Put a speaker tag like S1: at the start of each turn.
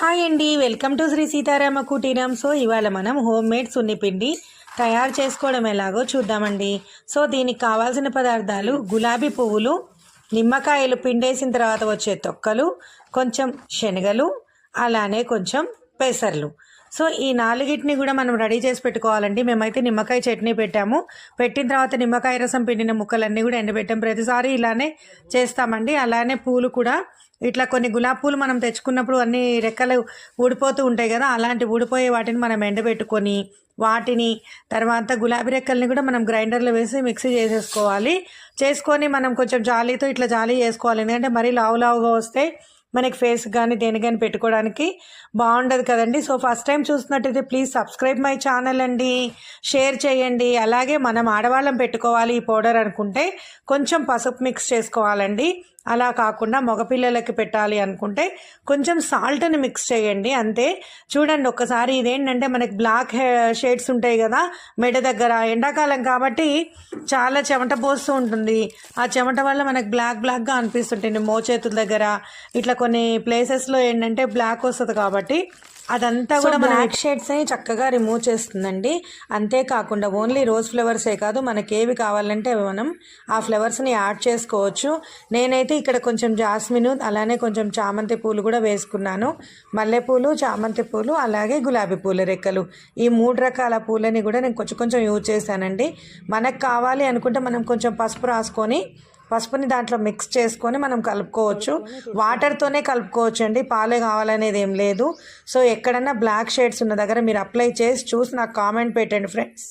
S1: Hi అండి, welcome to Shri Sitarama కుటీరం. So ఇవాళ మనం హోమ్ మేడ్ సున్నిపిండి తయారు చేసుకోవడం ఎలాగో చూద్దామండి. సో దీనికి కావాల్సిన పదార్థాలు గులాబీ పువ్వులు, నిమ్మకాయలు పిండేసిన తర్వాత వచ్చే తొక్కలు, కొంచెం శనగలు, అలానే కొంచెం పెసర్లు. సో ఈ నాలుగిటిని కూడా మనం రెడీ చేసి పెట్టుకోవాలండి. మేమైతే నిమ్మకాయ చట్నీ పెట్టిన తర్వాత నిమ్మకాయ రసం పిండిన ముక్కలన్నీ కూడా ఎండబెట్టాం. ప్రతిసారి ఇలానే చేస్తామండి. అలానే పూలు కూడా ఇట్లా కొన్ని గులాబీ పూలు మనం తెచ్చుకున్నప్పుడు అన్ని రెక్కలు ఊడిపోతూ ఉంటాయి కదా, అలాంటి ఊడిపోయే వాటిని మనం ఎండబెట్టుకొని వాటిని తర్వాత గులాబీ రెక్కల్ని కూడా మనం గ్రైండర్లో వేసి మిక్సీ చేసుకొని మనం కొంచెం జాలీతో ఇట్లా జాలీ చేసుకోవాలి. ఎందుకంటే మరీ లావుగా వస్తే మనకి ఫేస్ కానీ దేని కానీ పెట్టుకోవడానికి బాగుండదు కదండి. సో ఫస్ట్ టైం చూస్తున్నట్టయితే ప్లీజ్ సబ్స్క్రైబ్ మై ఛానల్ అండి, షేర్ చేయండి. అలాగే మనం ఆడవాళ్ళం పెట్టుకోవాలి ఈ పౌడర్ అనుకుంటే కొంచెం పసుపు మిక్స్ చేసుకోవాలండి. అలా కాకుండా మగపిల్లలకి పెట్టాలి అనుకుంటే కొంచెం సాల్ట్ని మిక్స్ చేయండి, అంతే. చూడండి ఒక్కసారి, ఇదేంటంటే మనకి బ్లాక్ షేడ్స్ ఉంటాయి కదా మెడ దగ్గర, ఎండాకాలం కాబట్టి చాలా చెమట పోస్తూ ఉంటుంది. ఆ చెమట వల్ల మనకు బ్లాక్గా అనిపిస్తుంటుంది మోచేతుల దగ్గర, ఇట్లా కొన్ని ప్లేసెస్లో ఏంటంటే బ్లాక్ వస్తుంది కాబట్టి అదంతా కూడా బ్లాక్ షేడ్స్ని చక్కగా రిమూవ్ చేస్తుందండి. అంతేకాకుండా ఓన్లీ రోజ్ ఫ్లవర్సే కాదు, మనకి ఏవి కావాలంటే మనం ఆ ఫ్లవర్స్ని యాడ్ చేసుకోవచ్చు. నేనైతే ఇక్కడ కొంచెం జాస్మిన్, అలానే కొంచెం చామంతి పూలు కూడా వేసుకున్నాను. మల్లెపూలు, చామంతి పూలు, అలాగే గులాబీ పూల రెక్కలు, ఈ 3 రకాల పూలని కూడా నేను కొంచెం యూజ్ చేశానండి. మనకు కావాలి అనుకుంటే మనం కొంచెం పసుపుని దాంట్లో మిక్స్ చేసుకొని మనం కలుపుకోవచ్చు. వాటర్తోనే కలుపుకోవచ్చు అండి, పాలే కావాలనేది ఏం లేదు. సో ఎక్కడన్నా బ్లాక్ షేడ్స్ ఉన్న దగ్గర మీరు అప్లై చేసి చూసి నాకు కామెంట్ పెట్టండి ఫ్రెండ్స్.